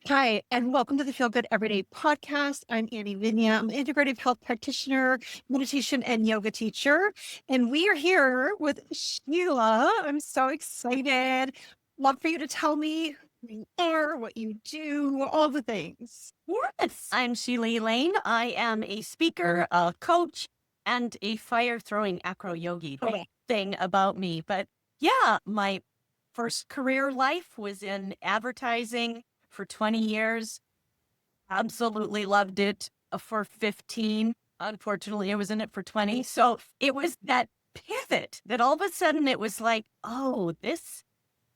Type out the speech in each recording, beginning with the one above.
Hi, and welcome to the Feel Good Everyday podcast. I'm Annie Vinya. I'm an integrative health practitioner, meditation, and yoga teacher. And we are here with Sheila. I'm so excited. Love for you to tell me who you are, what you do, all the things. Yes, I'm Sheila Elaine. I am a speaker, a coach, and a fire-throwing acro yogi. Okay. Thing about me. But yeah, my first career life was in advertising for 20 years. Absolutely loved it for 15. Unfortunately, I was in it for 20. So it was that pivot that all of a sudden it was like, oh, this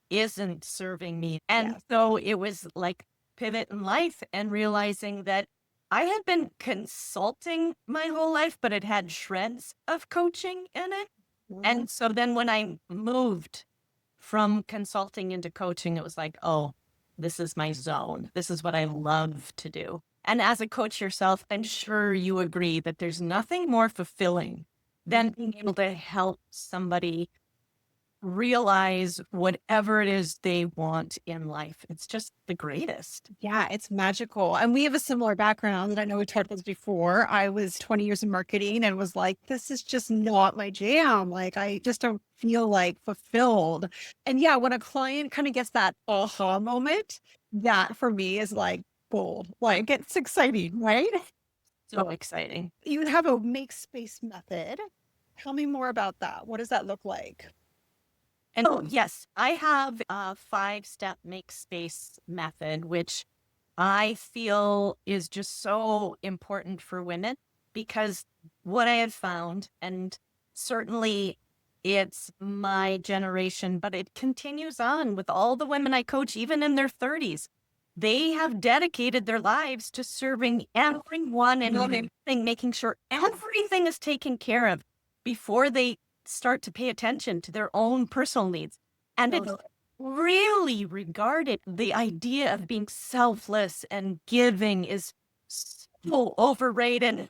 isn't serving me. And Yes. so it was like pivot in life and realizing that I had been consulting my whole life, but it had shreds of coaching in it. And so then when I moved from consulting into coaching, it was like, oh, this is my zone. This is what I love to do. And as a coach yourself, I'm sure you agree that there's nothing more fulfilling than being able to help somebody realize whatever it is they want in life. It's just the greatest. Yeah, it's magical. And we have a similar background. And I know we talked about this before. I was 20 years in marketing and was like, this is just not my jam. Like, I just don't feel like fulfilled. And yeah, when a client kind of gets that aha moment, that for me is like gold. Like, it's exciting, right? So exciting. You have a make space method. Tell me more about that. What does that look like? And oh, yes, I have a 5-step make space method, which I feel is just so important for women because what I have found, and certainly it's my generation, but it continues on with all the women I coach, even in their 30s. They have dedicated their lives to serving everyone and everything, making sure everything is taken care of before they start to pay attention to their own personal needs. And it's really regarded, the idea of being selfless and giving is so overrated.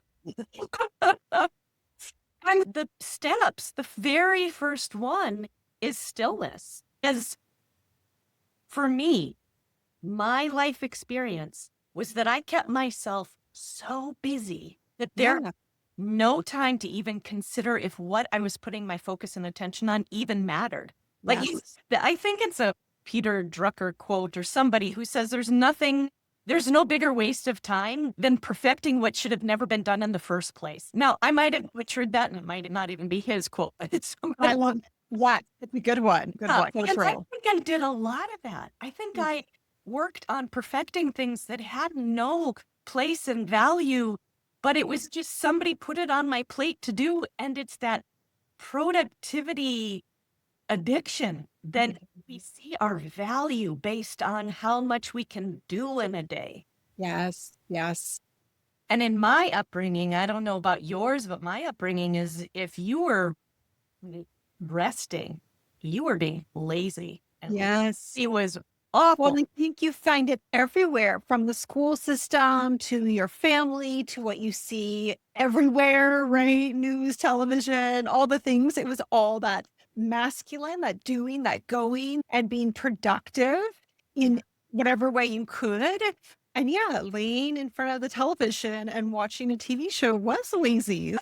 And the steps, the very first one is stillness. As for me, my life experience was that I kept myself so busy that there Yeah. no time to even consider if what I was putting my focus and attention on even mattered. Like, Yes. I think it's a Peter Drucker quote or somebody who says there's no bigger waste of time than perfecting what should have never been done in the first place. Now, I might have butchered that and it might not even be his quote, but it's I love that. It's a good one. Good one. and That's I right. think I did a lot of that. I think I worked on perfecting things that had no place and value, but it was just somebody put it on my plate to do. And it's that productivity addiction that we see our value based on how much we can do in a day. Yes. Yes. And in my upbringing, I don't know about yours, but my upbringing is if you were resting, you were being lazy. And Yes. it was Well, awful. I think you find it everywhere from the school system to your family to what you see everywhere, right? News, television, all the things. It was all that masculine, that doing, that going and being productive in whatever way you could. And yeah, laying in front of the television and watching a TV show was lazy.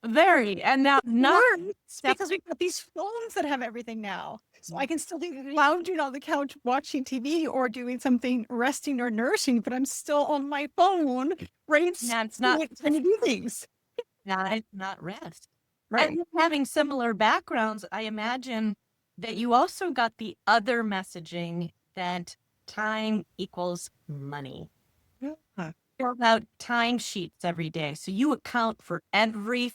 Very. And now not It's because we've got these phones that have everything now. So I can still be lounging on the couch watching TV or doing something resting or nourishing, but I'm still on my phone, right? That's not Trying to do things. not rest. Right. And having similar backgrounds, I imagine that you also got the other messaging that time equals money. Yeah. Fill out timesheets every day. So you account for every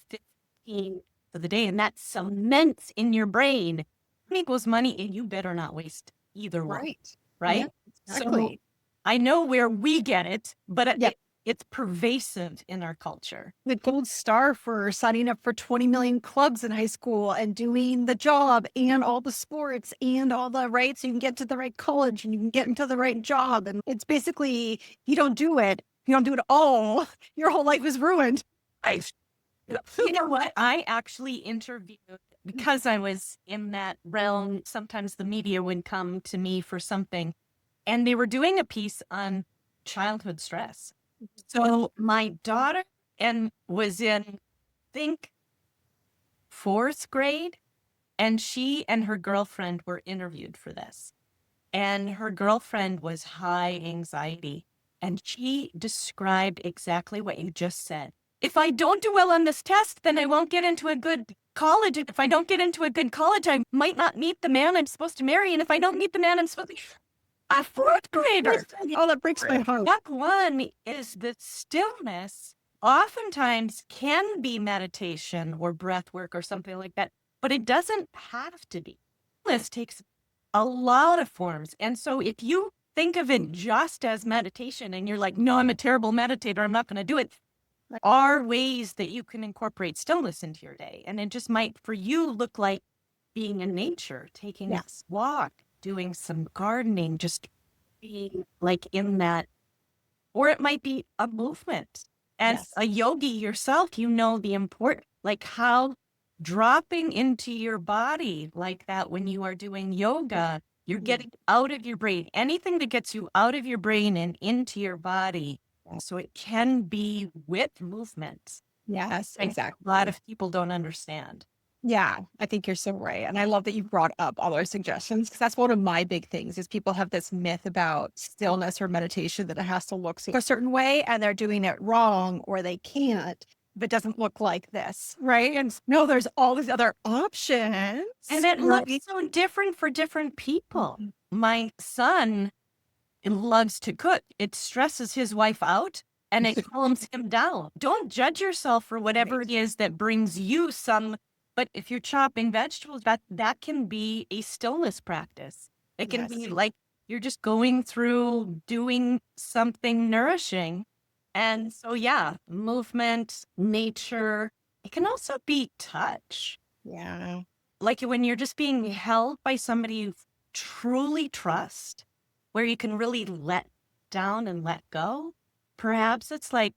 15 of the day, and that cements in your brain time equals money, and you better not waste either one. Right. Right? Yeah, So exactly. I know where we get it, but Yeah. it's pervasive in our culture. The gold star for signing up for 20 million clubs in high school and doing the job and all the sports and all the right. So you can get to the right college and you can get into the right job. And it's basically, if you don't do it, you don't do it all, your whole life is ruined. You know what? I actually interviewed because I was in that realm. Sometimes the media would come to me for something. And they were doing a piece on childhood stress. So my daughter and was in, think, fourth grade, and she and her girlfriend were interviewed for this. And her girlfriend was high anxiety. And she described exactly what you just said. If I don't do well on this test, then I won't get into a good college. And if I don't get into a good college, I might not meet the man I'm supposed to marry. And if I don't meet the man I'm supposed to, a fourth grader. Oh, that breaks my heart. Step one is the stillness. Oftentimes can be meditation or breath work or something like that, but it doesn't have to be. This takes a lot of forms. And so if you think of it just as meditation and you're like, no, I'm a terrible meditator, I'm not going to do it. There are ways that you can incorporate stillness into your day. And it just might, for you, look like being in nature, taking a walk, doing some gardening, just being like in that, or it might be a movement. As a yogi yourself, you know the important, like how dropping into your body like that when you are doing yoga, you're getting out of your brain, anything that gets you out of your brain and into your body. So it can be with movement. Yes, exactly. A lot of people don't understand. Yeah, I think you're so right. And I love that you brought up all those suggestions because that's one of my big things is people have this myth about stillness or meditation that it has to look a certain way and they're doing it wrong or they can't if it doesn't look like this, right? And no, there's all these other options. And it looks so different for different people. My son loves to cook. It stresses his wife out and it calms him down. Don't judge yourself for whatever it is that brings you some. But if you're chopping vegetables, that can be a stillness practice. It can be like you're just going through doing something nourishing. And so, yeah, movement, nature. It can also be touch. Yeah. Like when you're just being held by somebody you truly trust, where you can really let down and let go. Perhaps it's like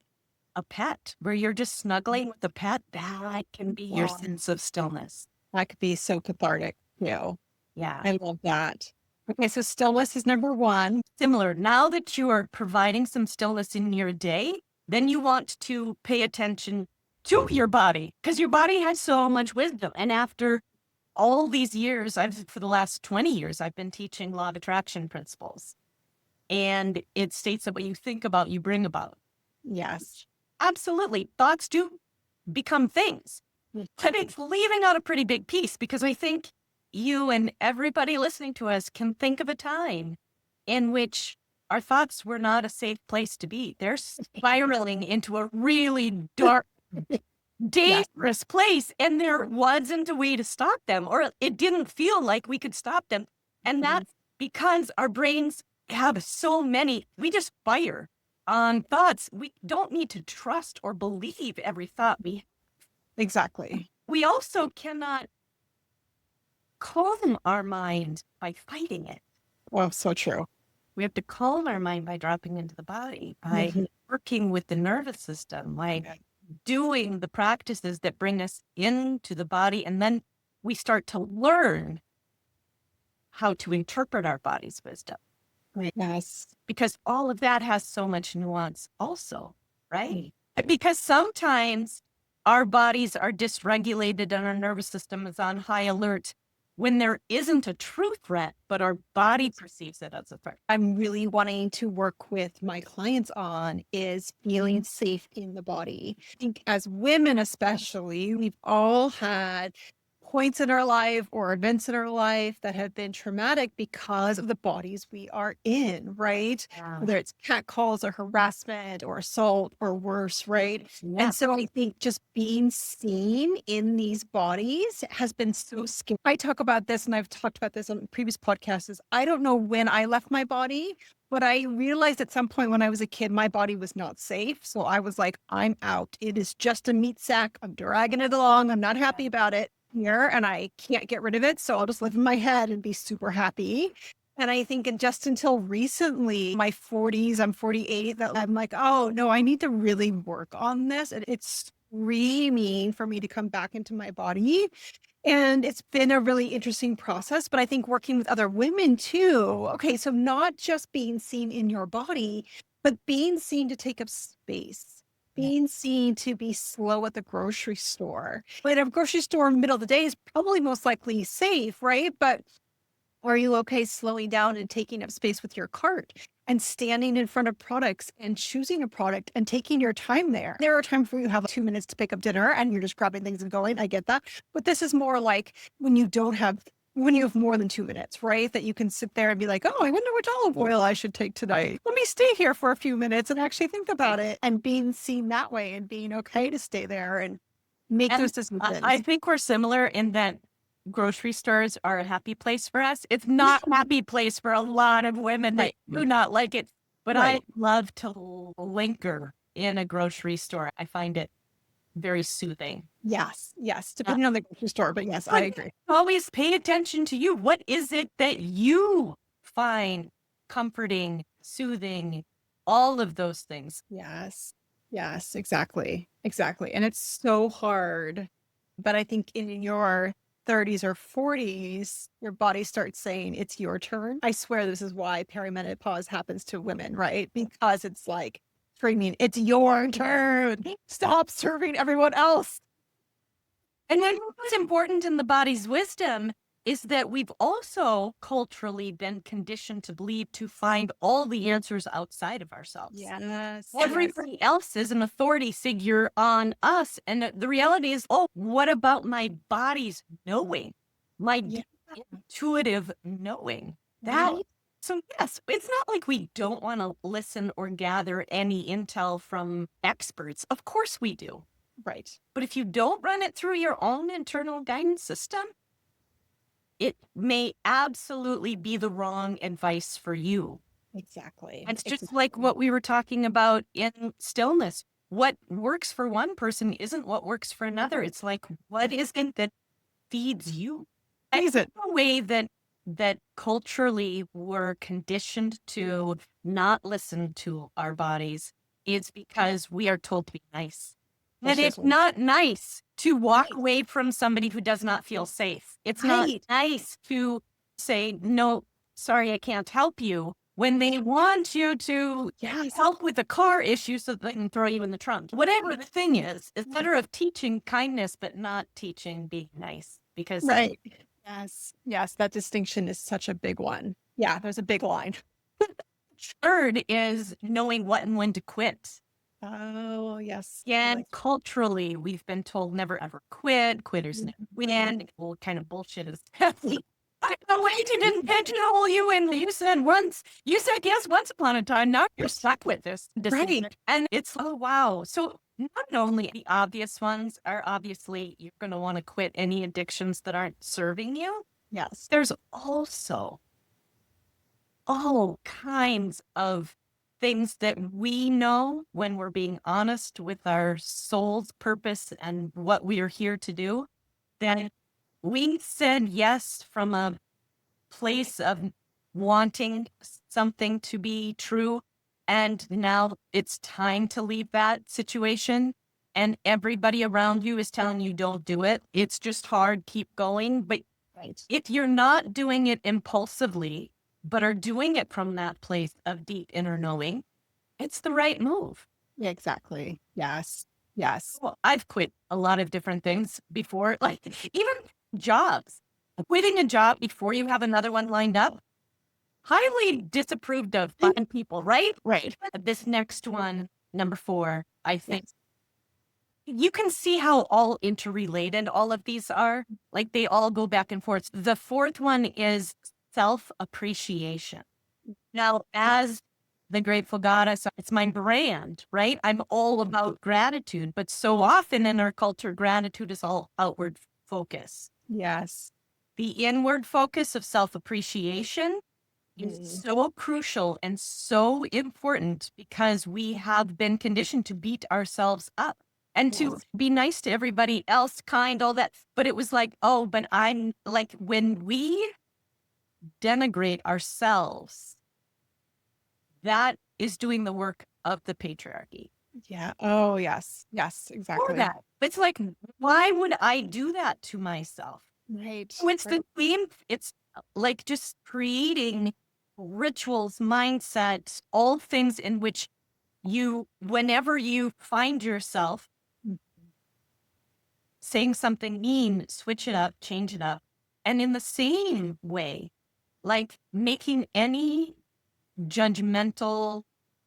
a pet where you're just snuggling with a pet. That can be your sense of stillness. That could be so cathartic too. Yeah. I love that. Okay, so stillness is number one. Similar. Now that you are providing some stillness in your day, then you want to pay attention to your body because your body has so much wisdom. And after all these years, for the last 20 years, I've been teaching law of attraction principles. And it states that what you think about, you bring about. Yes. Absolutely. Thoughts do become things. But it's leaving out a pretty big piece because I think you and everybody listening to us can think of a time in which our thoughts were not a safe place to be. They're spiraling into a really dark, dangerous place, and there wasn't a way to stop them, or it didn't feel like we could stop them. And that's because our brains have so many, we just fire on thoughts. We don't need to trust or believe every thought we have. Exactly. We also cannot calm our mind by fighting it. Well, so true. We have to calm our mind by dropping into the body, by working with the nervous system, like doing the practices that bring us into the body. And then we start to learn how to interpret our body's wisdom. Yes. Because all of that has so much nuance also, right? Because sometimes our bodies are dysregulated and our nervous system is on high alert when there isn't a true threat, but our body perceives it as a threat. I'm really wanting to work with my clients on is feeling safe in the body. I think as women, especially, we've all had points in our life or events in our life that have been traumatic because of the bodies we are in, right? Whether it's catcalls or harassment or assault or worse, right? And so I think just being seen in these bodies has been so scary. I talk about this and I've talked about this on previous podcasts is I don't know when I left my body, but I realized at some point when I was a kid, my body was not safe. So I was like, I'm out. It is just a meat sack. I'm dragging it along. I'm not happy about it here and I can't get rid of it. So I'll just live in my head and be super happy. And I think just until recently, my 40s, I'm 48, that I'm like, oh no, I need to really work on this. And it's screaming for me to come back into my body And it's been a really interesting process, but I think working with other women too. Okay, so not just being seen in your body, but being seen to take up space, Yeah. being seen to be slow at the grocery store. But a grocery store in the middle of the day is probably most likely safe, right? But are you okay slowing down and taking up space with your cart and standing in front of products and choosing a product and taking your time there? There are times where you have 2 minutes to pick up dinner and you're just grabbing things and going. I get that. But this is more like when you have more than 2 minutes, right? That you can sit there and be like, oh, I wonder which olive oil I should take tonight. Let me stay here for a few minutes and actually think about it, and being seen that way and being okay to stay there and make those And I decisions. think we're similar in that grocery stores are a happy place for us. It's not a happy place for a lot of women that Right. do not like it. But I Right. love to linger in a grocery store. I find it very soothing. Yes. Yes. Uh, Depending on the grocery store, but yes, I but agree. always pay attention to you. What is it that you find comforting, soothing, all of those things? Yes. Yes, exactly. Exactly. And it's so hard. But I think in your 30s or 40s, your body starts saying it's your turn. I swear this is why perimenopause happens to women, right? Because it's like screaming, it's your turn. Stop serving everyone else. And then what's important in the body's wisdom is that we've also culturally been conditioned to believe to find all the answers outside of ourselves. Yes. Yes. Everybody else is an authority figure on us. And the reality is, oh, what about my body's knowing? My Yeah. intuitive knowing. That Right. so yes, it's not like we don't want to listen or gather any intel from experts. Of course we do. Right. But if you don't run it through your own internal guidance system, it may absolutely be the wrong advice for you. Exactly. It's just like Exactly. what we were talking about in stillness. What works for one person isn't what works for another. It's like, what is it that feeds you? I Is think it? the way that culturally we're conditioned to not listen to our bodies is because we are told to be nice. And This is it's not nice to walk right. away from somebody who does not feel safe. It's not Right. nice to say, no, sorry, I can't help you when they want you to Yes. help with a car issue so that they can throw you in the trunk. Whatever the thing is, it's better of teaching kindness, but not teaching being nice because Right. Yes. Yes. That distinction is such a big one. Yeah. There's a big line. third is knowing what and when to quit. Oh, yes. I Again, like culturally, we've been told never ever quit. Quitters never win. What kind of bullshit is that? I know way to didn't pigeonhole you in. You said yes once upon a time. Now you're stuck with this decision. right. And it's, oh, wow. So not only the obvious ones are obviously you're going to want to quit any addictions that aren't serving you. Yes. There's also all kinds of things that we know when we're being honest with our soul's purpose and what we are here to do, that we said yes from a place of wanting something to be true. And now it's time to leave that situation. And everybody around you is telling you don't do it. It's just hard. Keep going. But Right. if you're not doing it impulsively, but are doing it from that place of deep inner knowing, it's the right move. Yeah, exactly. Yes. Yes. Well, I've quit a lot of different things before, like even jobs. Quitting a job before you have another one lined up, highly disapproved of by people, right? Right. This next one, number 4, I think Yes. you can see how all interrelated all of these are. Like they all go back and forth. The fourth one is self appreciation. Now, as the Grateful Goddess, it's my brand, right? I'm all about gratitude, but so often in our culture, gratitude is all outward focus. Yes. The inward focus of self appreciation is Mm. so crucial and so important because we have been conditioned to beat ourselves up and to Yes. be nice to everybody else, kind, all that. But it was like, oh, but I'm like, when we denigrate ourselves, that is doing the work of the patriarchy. Yeah. Oh, yes. Yes. For Exactly. that. It's like, why would I do that to myself? Right. So it's Right. the same, it's like just creating rituals, mindsets, all things in which you, whenever you find yourself Mm. saying something mean, switch it up, change it up. And in the same way, like making any judgmental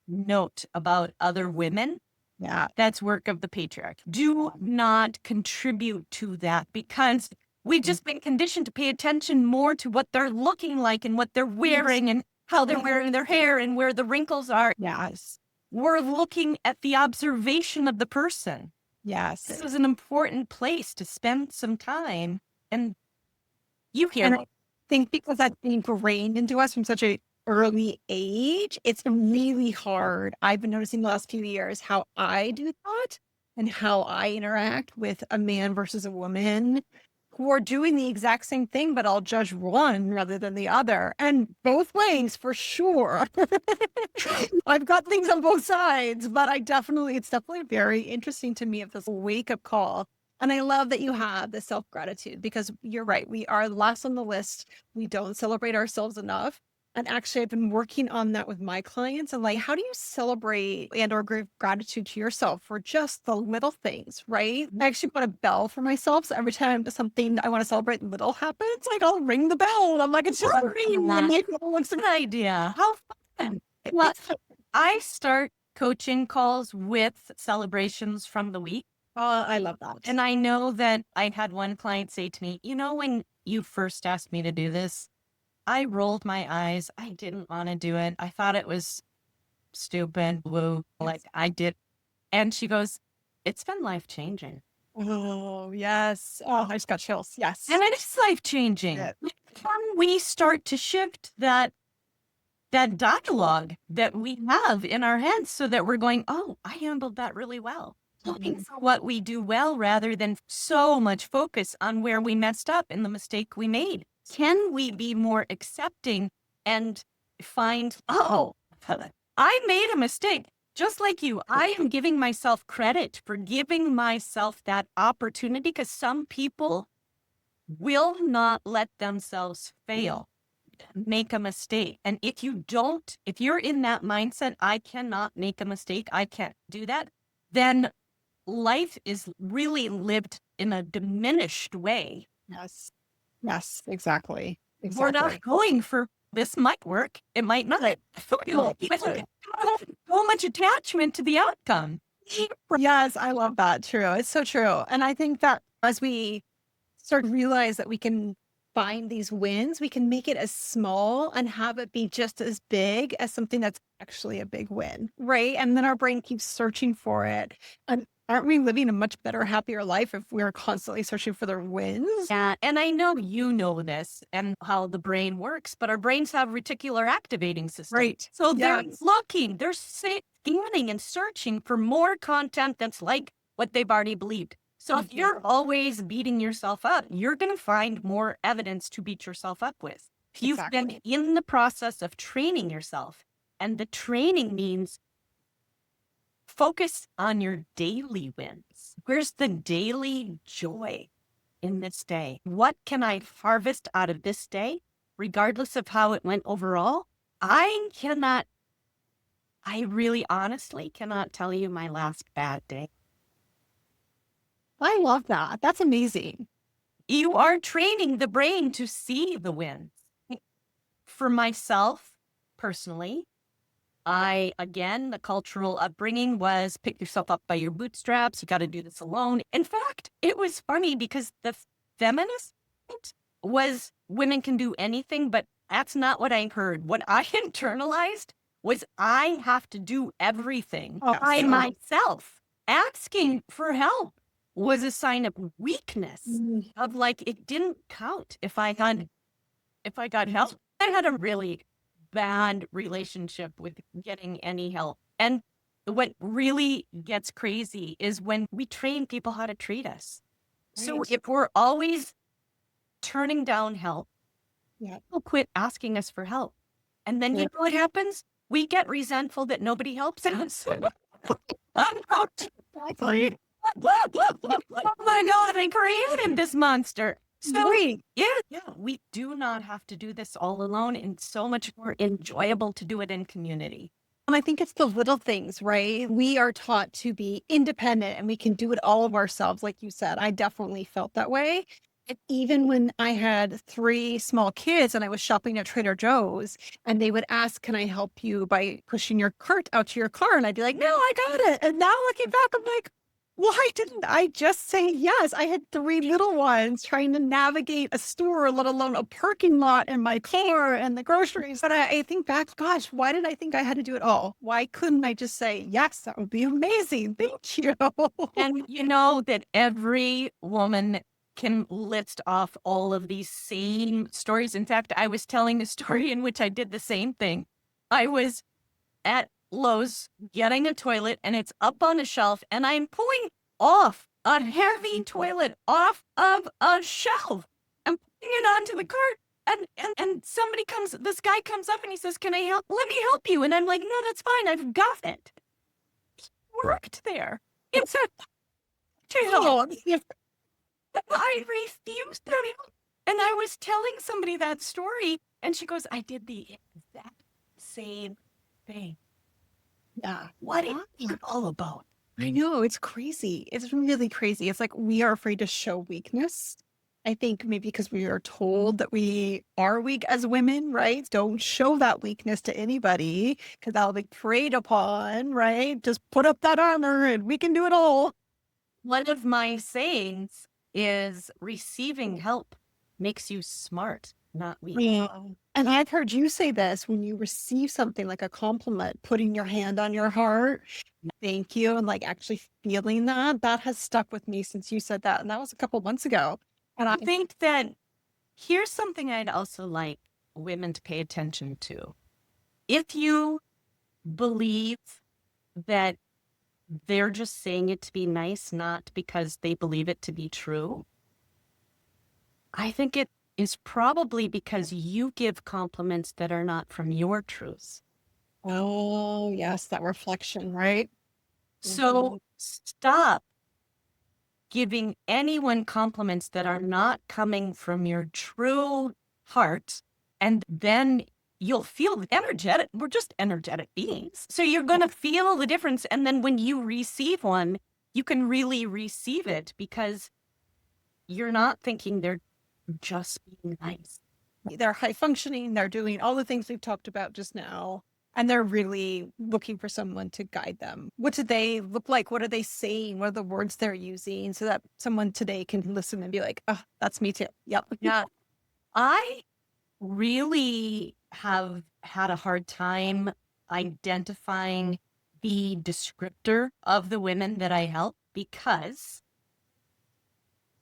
note about other women, Yeah. that's work of the patriarch. Do not contribute to that because we've Mm. just been conditioned to pay attention more to what they're looking like and what they're Yes. wearing and how they're wearing their hair and where the wrinkles are. Yes. We're looking at the observation of the person. This Yes. is an important place to spend some time. And you hear And me. I think because that's ingrained into us from such a early age, it's really hard. I've been noticing the last few years how I do that and how I interact with a man versus a woman who are doing the exact same thing, but I'll judge one rather than the other. And both ways for sure. I've got things on both sides, but it's definitely very interesting to me of this wake up call. And I love that you have the self gratitude because you're right. We are last on the list. We don't celebrate ourselves enough. And actually, I've been working on that with my clients. And like, how do you celebrate and or give gratitude to yourself for just the little things, right? I actually put a bell for myself. So every time something I want to celebrate little happens, like I'll ring the bell. And I'm like, it's just ringing. And like, oh, it's Good idea. How fun. well, I start coaching calls with celebrations from the week. I love that. And I know that I had one client say to me, when you first asked me to do this, I rolled my eyes. I didn't want to do it. I thought it was stupid, woo, like I did. And she goes, it's been life changing. Oh, yes. Oh, I just got chills. Yes. And it is life changing. Yeah. Can we start to shift that dialogue that we have in our heads so that we're going, oh, I handled that really well. Looking for what we do well rather than so much focus on where we messed up and the mistake we made. Can we be more accepting and find, oh, I made a mistake. Just like you, I am giving myself credit for giving myself that opportunity because some people will not let themselves fail, make a mistake. And if you're in that mindset, I cannot make a mistake, I can't do that, then life is really lived in a diminished way. Yes. Yes, exactly. We're Exactly. not going for this might work, it might not. So much attachment to the outcome. Yes, I love that. True. It's so true. And I think that as we start to realize that we can find these wins, we can make it as small and have it be just as big as something that's actually a big win. Right. And then our brain keeps searching for it. And aren't we living a much better, happier life if we're constantly searching for their wins? Yeah, and I know you know this and how the brain works, but our brains have reticular activating system. Right. So they're Yes. looking, they're scanning and searching for more content that's like what they've already believed. So if you're always beating yourself up, you're going to find more evidence to beat yourself up with. If you've been Exactly. in the process of training yourself, and the training means focus on your daily wins. Where's the daily joy in this day? What can I harvest out of this day, regardless of how it went overall? I really honestly cannot tell you my last bad day. I love that. That's amazing. You are training the brain to see the wins. For myself, personally, the cultural upbringing was pick yourself up by your bootstraps. You got to do this alone. In fact, it was funny because the feminist was women can do anything, but that's not what I heard. What I internalized was I have to do everything by myself. Asking for help was a sign of weakness, of like it didn't count if I got help. I had a really bad relationship with getting any help. And what really gets crazy is when we train people how to treat us. So if we're always turning down help, people quit asking us for help. And then you know what happens? We get resentful that nobody helps us. Oh my God, I created this monster. So, Right. yeah, we do not have to do this all alone, and so much more enjoyable to do it in community. And I think it's the little things, right? We are taught to be independent and we can do it all of ourselves. Like you said, I definitely felt that way. And even when I had three small kids and I was shopping at Trader Joe's and they would ask, can I help you by pushing your cart out to your car? And I'd be like, no, I got it. And now looking back, I'm like, why didn't I just say yes? I had three little ones trying to navigate a store, let alone a parking lot and my car and the groceries. But I think back, gosh, why did I think I had to do it all? Why couldn't I just say, yes, that would be amazing. Thank you. And you know that every woman can list off all of these same stories. In fact, I was telling a story in which I did the same thing. I was at Lowe's getting a toilet and it's up on a shelf and I'm pulling off a heavy toilet off of a shelf. I'm putting it onto the cart and somebody comes, this guy comes up and he says, can I help? Let me help you. And I'm like, no, that's fine. I've got it. Worked there. It's a jail. Oh, yeah. I refused to help. And I was telling somebody that story and she goes, I did the exact same thing. What is it all about? I know it's crazy. It's really crazy. It's like we are afraid to show weakness. I think maybe because we are told that we are weak as women, right? Don't show that weakness to anybody because that'll be preyed upon, right? Just put up that armor and we can do it all. One of my sayings is receiving help makes you smart, not weak. Yeah. And I've heard you say this when you receive something like a compliment, putting your hand on your heart, thank you, and like actually feeling that, that has stuck with me since you said that. And that was a couple months ago. And I think that here's something I'd also like women to pay attention to. If you believe that they're just saying it to be nice, not because they believe it to be true, I think it is probably because you give compliments that are not from your truths. oh, yes, that reflection, right? So stop giving anyone compliments that are not coming from your true heart, and then you'll feel energetic. We're just energetic beings. So you're going to feel the difference. And then when you receive one, you can really receive it because you're not thinking they're just being nice. They're high functioning, they're doing all the things we've talked about just now, and they're really looking for someone to guide them. What do they look like? What are they saying? What are the words they're using so that someone today can listen and be like, oh, that's me too. Yep. Yeah. I really have had a hard time identifying the descriptor of the women that I help because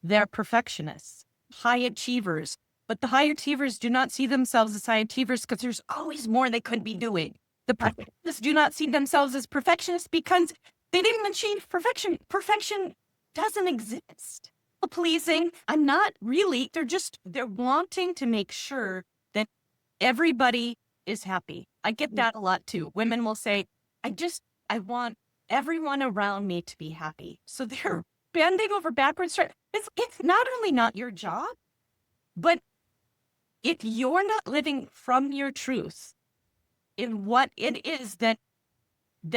they're perfectionists, high achievers, but the high achievers do not see themselves as high achievers because there's always more they could be doing. The perfectionists do not see themselves as perfectionists because they didn't achieve perfection. Perfection doesn't exist. Pleasing, I'm not really, they're wanting to make sure that everybody is happy. I get that a lot too. Women will say, I want everyone around me to be happy. So they're bending over backwards. It's not only not your job, but if you're not living from your truth in what it is that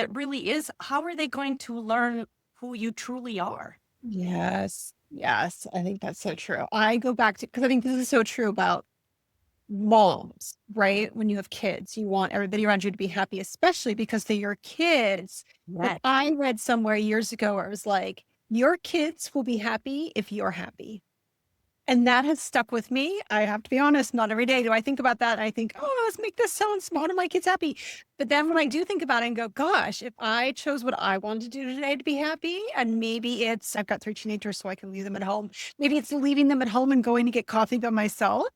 really is, how are they going to learn who you truly are? Yes. Yes. I think that's so true. I go back to, because I think this is so true about moms, right? When you have kids, you want everybody around you to be happy, especially because they're your kids. But Yes. I read somewhere years ago where it was like, your kids will be happy if you're happy. And that has stuck with me. I have to be honest, not every day do I think about that. I think, oh, let's make this so small and my kids happy. But then when I do think about it and go, gosh, if I chose what I wanted to do today to be happy, and maybe it's, I've got three teenagers, so I can leave them at home. Maybe it's leaving them at home and going to get coffee by myself.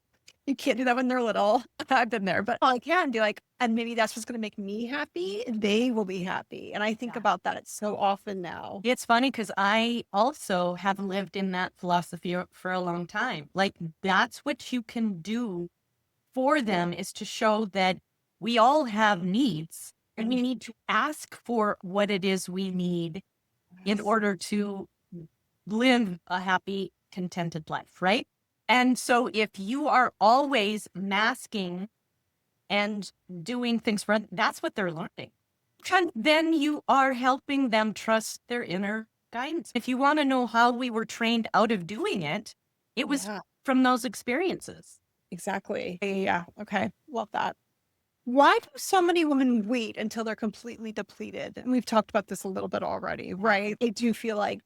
You can't do that when they're little. I've been there, but all I can do, like, and maybe that's what's going to make me happy. They will be happy. And I think about that so often now. It's funny because I also have lived in that philosophy for a long time. Like, that's what you can do for them is to show that we all have needs and we need to ask for what it is we need in order to live a happy, contented life, right? And so if you are always masking and doing things for that's what they're learning. And then you are helping them trust their inner guidance. If you want to know how we were trained out of doing it, it was Yeah, from those experiences. exactly. Yeah. Okay. Love that. Why do so many women wait until they're completely depleted? And we've talked about this a little bit already, right? I do feel like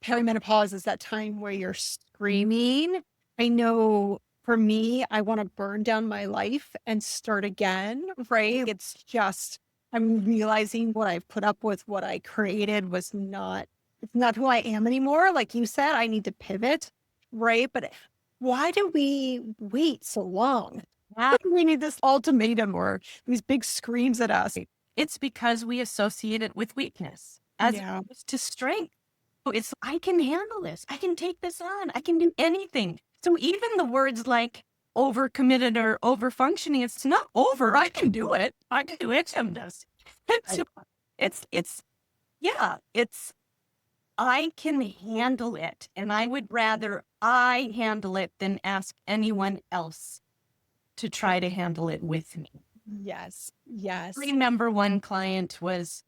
perimenopause is that time where you're screaming. I know for me, I want to burn down my life and start again, right? It's just, I'm realizing what I've put up with, what I created was not, it's not who I am anymore. Like you said, I need to pivot, right? But why do we wait so long? Yeah. We need this ultimatum or these big screams at us. It's because we associate it with weakness as Yeah. opposed to strength. So it's, I can handle this. I can take this on. I can do anything. So even the words like overcommitted or over functioning, it's not over. I can do it. I can do it. Tim does. I, It's, yeah, it's, I can handle it. And I would rather I handle it than ask anyone else to try to handle it with me. yes. Yes. Remember one client was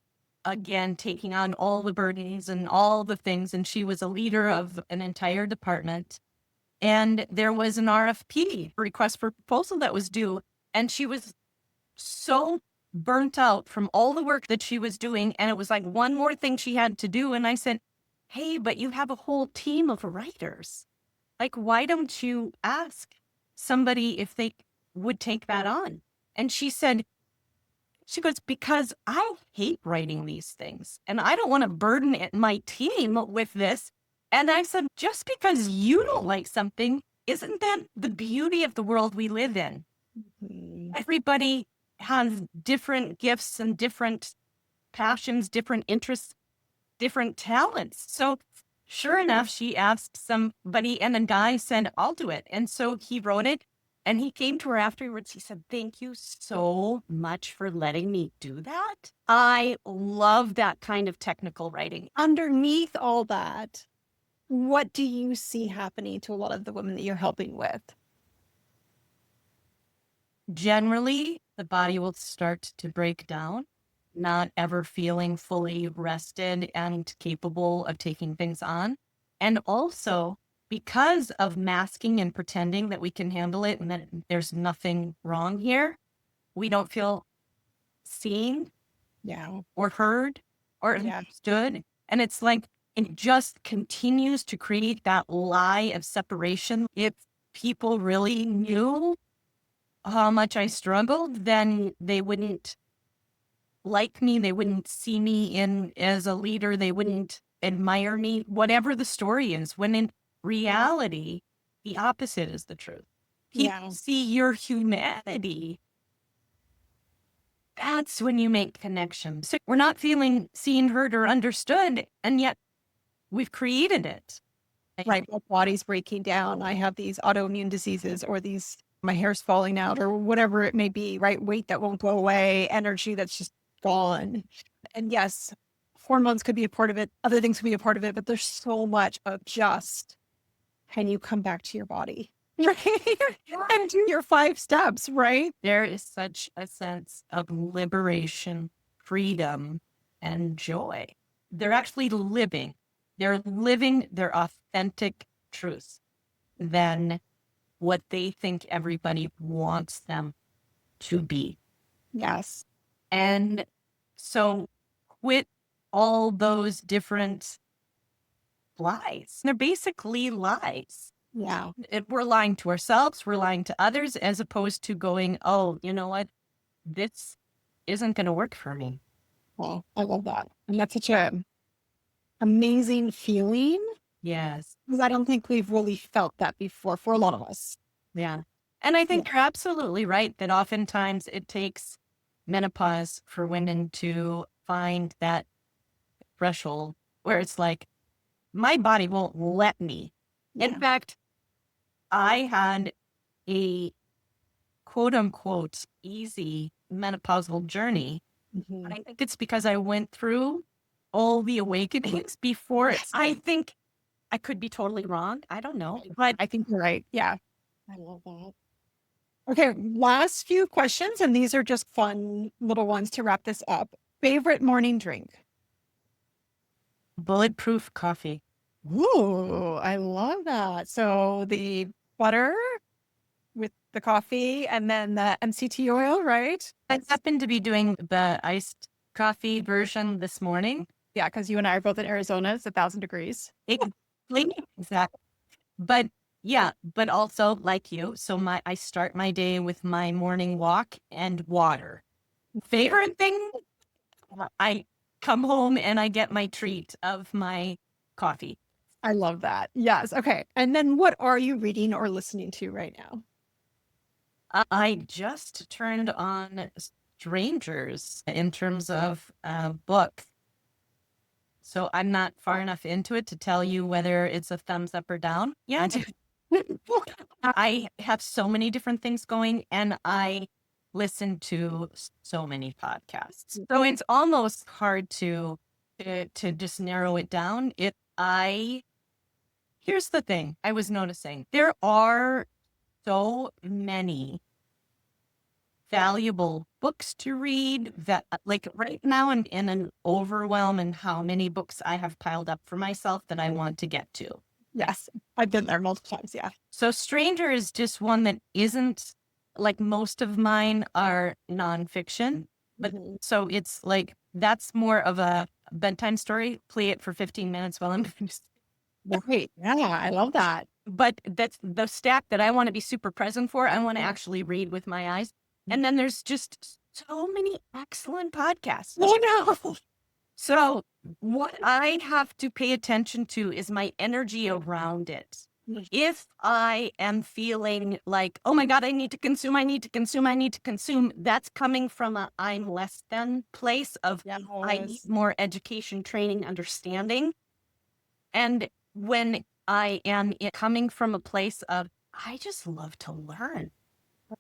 again taking on all the burdens and all the things, and she was a leader of an entire department. And there was an RFP, request for proposal, that was due. And she was so burnt out from all the work that she was doing. And it was like one more thing she had to do. And I said, hey, but you have a whole team of writers. Like, why don't you ask somebody if they would take that on? And she goes, because I hate writing these things and I don't want to burden my team with this. And I said, just because you don't like something, isn't that the beauty of the world we live in? Mhm. Everybody has different gifts and different passions, different interests, different talents. So sure enough, she asked somebody and a guy said, I'll do it. And so he wrote it. And he came to her afterwards. He said, thank you so much for letting me do that. I love that kind of technical writing. Underneath all that, what do you see happening to a lot of the women that you're helping with? Generally, the body will start to break down, not ever feeling fully rested and capable of taking things on. And also, because of masking and pretending that we can handle it and that there's nothing wrong here, we don't feel seen Yeah. or heard or Yeah. understood. And it's like it just continues to create that lie of separation. If people really knew how much I struggled, then they wouldn't like me. They wouldn't see me in as a leader. They wouldn't admire me, whatever the story is. When in reality, the opposite is the truth. People Yeah. see your humanity. That's when you make connections. So we're not feeling seen, heard, or understood, and yet we've created it. Right. My body's breaking down. I have these autoimmune diseases or my hair's falling out or whatever it may be, right? Weight that won't go away, energy that's just gone. And yes, hormones could be a part of it. Other things could be a part of it, but there's so much of just, can you come back to your body? Right. And do your 5 steps, right? There is such a sense of liberation, freedom, and joy. They're actually living. They're living their authentic truth than what they think everybody wants them to be. Yes. And so quit all those different lies. They're basically lies. Yeah. We're lying to ourselves, we're lying to others, as opposed to going, oh, you know what? This isn't going to work for me. Well, I love that. And that's such a amazing feeling Yes. because I don't think we've really felt that before for a lot of us. Yeah. And I Yeah. think you're absolutely right that oftentimes it takes menopause for women to find that threshold where it's like, my body won't let me. In Yeah. fact, I had a quote unquote easy menopausal journey. Mhm. I think it's because I went through all the awakenings before it. I think I could be totally wrong. I don't know. But I think you're right. Yeah. I love that. Okay, last few questions, and these are just fun little ones to wrap this up. Favorite morning drink? bulletproof coffee. Ooh, I love that. So the butter with the coffee and then the MCT oil, right? I happened to be doing the iced coffee version this morning. Yeah, because you and I are both in Arizona. It's 1,000 degrees. Exactly. But yeah, but also like you. So I start my day with my morning walk and water. Favorite thing, I come home and I get my treat of my coffee. I love that. Yes. Okay. And then what are you reading or listening to right now? I just turned on Strangers in terms of book. So I'm not far enough into it to tell you whether it's a thumbs up or down. Yeah. I have so many different things going and I listen to so many podcasts. So it's almost hard to just narrow it down. Here's the thing I was noticing. There are so many valuable books to read that like right now I'm in an overwhelm in how many books I have piled up for myself that I want to get to. Yes. I've been there multiple times. Yeah. So Stranger is just one that isn't like most of mine are nonfiction, but so it's like that's more of a bedtime story. Play it for 15 minutes while I'm Great. Yeah. I love that. but that's the stack that I want to be super present for. I want to actually read with my eyes. And then there's just so many excellent podcasts. Oh, no. So what I have to pay attention to is my energy around it. If I am feeling like, oh my God, I need to consume, I need to consume, I need to consume, that's coming from a I'm less than place of I need more education, training, understanding. And when I am coming from a place of I just love to learn.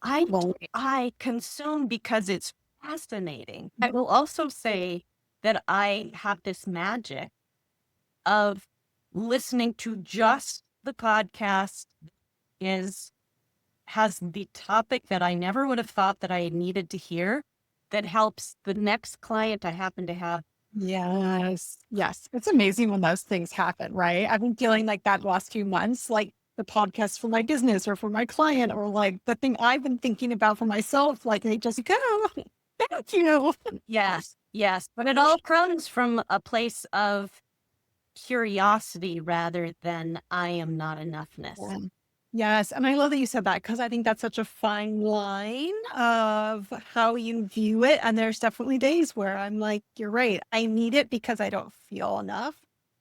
I consume because it's fascinating. I will also say that I have this magic of listening to just the podcast has the topic that I never would have thought that I needed to hear that helps the next client I happen to have. Yes. Yes. It's amazing when those things happen, right? I've been feeling like that the last few months, like the podcast for my business or for my client, or like the thing I've been thinking about for myself. Like they just go, thank you. Yes, yes. But it all comes from a place of curiosity rather than I am not enoughness. Yeah. Yes. And I love that you said that because I think that's such a fine line of how you view it. And there's definitely days where I'm like, you're right. I need it because I don't feel enough.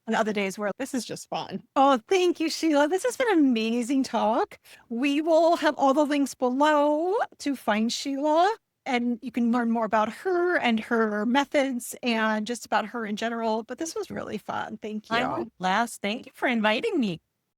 And other days where this is just fun. Oh, thank you, Sheila. This has been an amazing talk. We will have all the links below to find Sheila. And you can learn more about her and her methods and just about her in general. But this was really fun. Thank you. Thank you for inviting me.